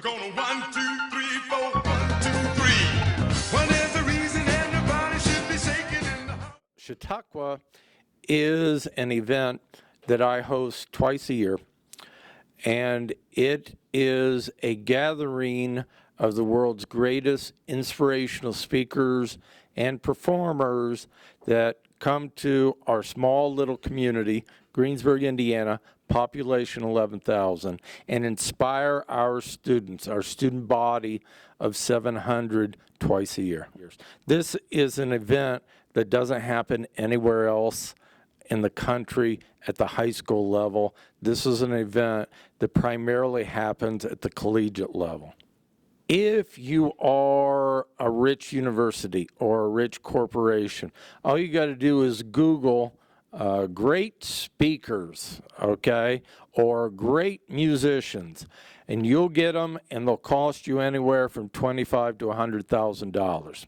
We're gonna 1, 2, 3, 4, 1, 2, 3. Well, there's a reason everybody should be shaking in the house. Chautauqua is an event that I host twice a year, and it is a gathering of the world's greatest inspirational speakers and performers that come to our small little community, Greensburg, Indiana, population 11,000, and inspire our students, our student body of 700 twice a year. This is an event that doesn't happen anywhere else in the country at the high school level. This is an event that primarily happens at the collegiate level. If you are a rich university or a rich corporation, all you got to do is Google great speakers, okay, or great musicians, and you'll get them, and they'll cost you anywhere from $25,000 to $100,000.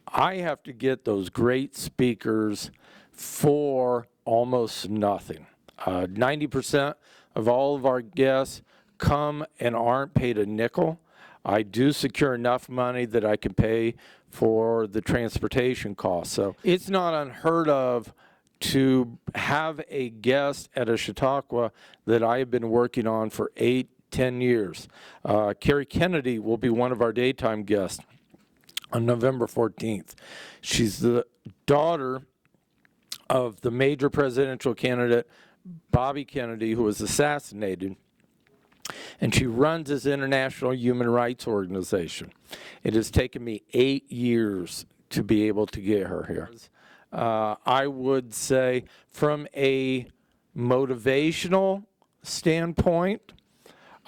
I have to get those great speakers for almost nothing. 90% of all of our guests come and aren't paid a nickel. I do secure enough money that I can pay for the transportation costs. So it's not unheard of to have a guest at a Chautauqua that I have been working on for 8-10 years. Carrie Kennedy will be one of our daytime guests on November 14th. She's the daughter of the major presidential candidate, Bobby Kennedy, who was assassinated, and she runs this international human rights organization. It has taken me 8 years to be able to get her here. I would say from a motivational standpoint,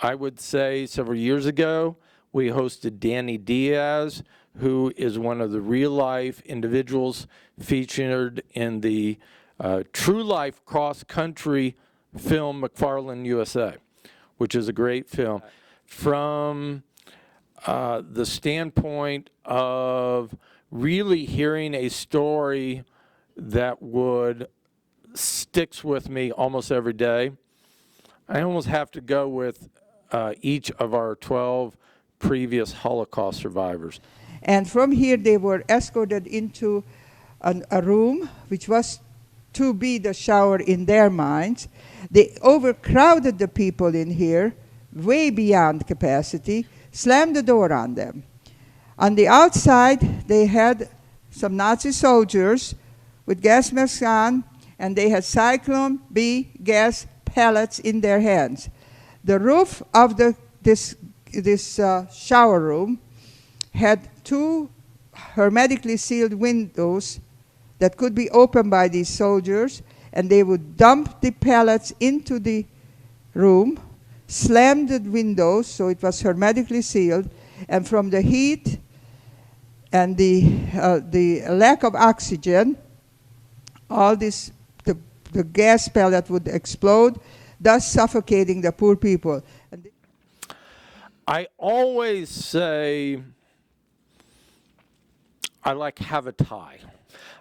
I would say several years ago, we hosted Danny Diaz, who is one of the real-life individuals featured in the True Life cross-country film McFarland USA, which is a great film. From the standpoint of really hearing a story that would sticks with me almost every day, I almost have to go with each of our 12 previous Holocaust survivors. And from here, they were escorted into a room, which was to be the shower in their minds. They overcrowded the people in here, way beyond capacity, slammed the door on them. On the outside, they had some Nazi soldiers with gas masks on, and they had Cyclone B gas pellets in their hands. The roof of this shower room had 2 hermetically sealed windows that could be opened by these soldiers, and they would dump the pellets into the room, slam the windows so it was hermetically sealed, and from the heat and the lack of oxygen, all this, the gas pellet would explode, thus suffocating the poor people. I always say I like have a tie.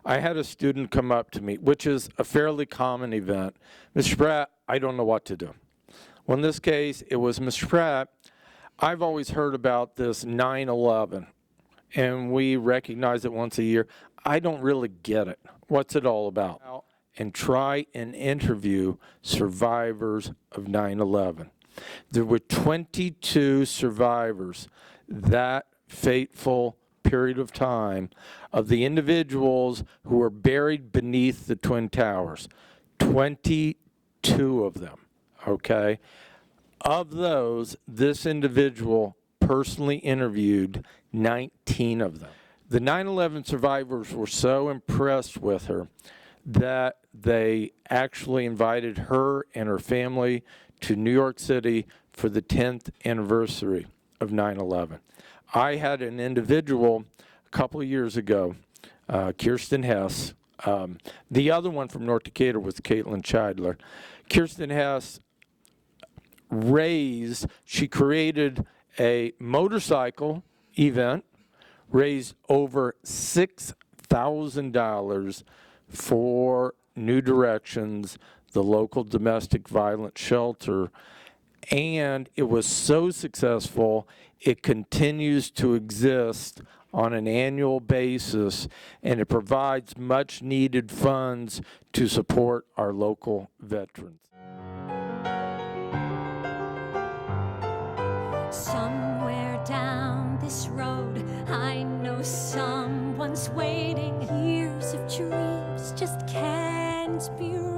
I had a student come up to me, which is a fairly common event. Mr. Pratt, I don't know what to do. Well, in this case, it was Mr. Pratt. I've always heard about this 9/11, and we recognize it once a year. I don't really get it. What's it all about? And try and interview survivors of 9/11. There were 22 survivors that fateful period of time of the individuals who were buried beneath the Twin Towers. 22 of them, okay? Of those, this individual personally interviewed 19 of them. The 9/11 survivors were so impressed with her that they actually invited her and her family to New York City for the 10th anniversary of 9/11. I had an individual a couple of years ago, Kirsten Hess. The other one from North Decatur was Caitlin Chidler. Kirsten Hess she created a motorcycle event, raised over $6,000 for New Directions, the local domestic violence shelter, And it was so successful, it continues to exist on an annual basis, and it provides much needed funds to support our local veterans. Somewhere down this road, I know someone's waiting. Years of dreams just can't be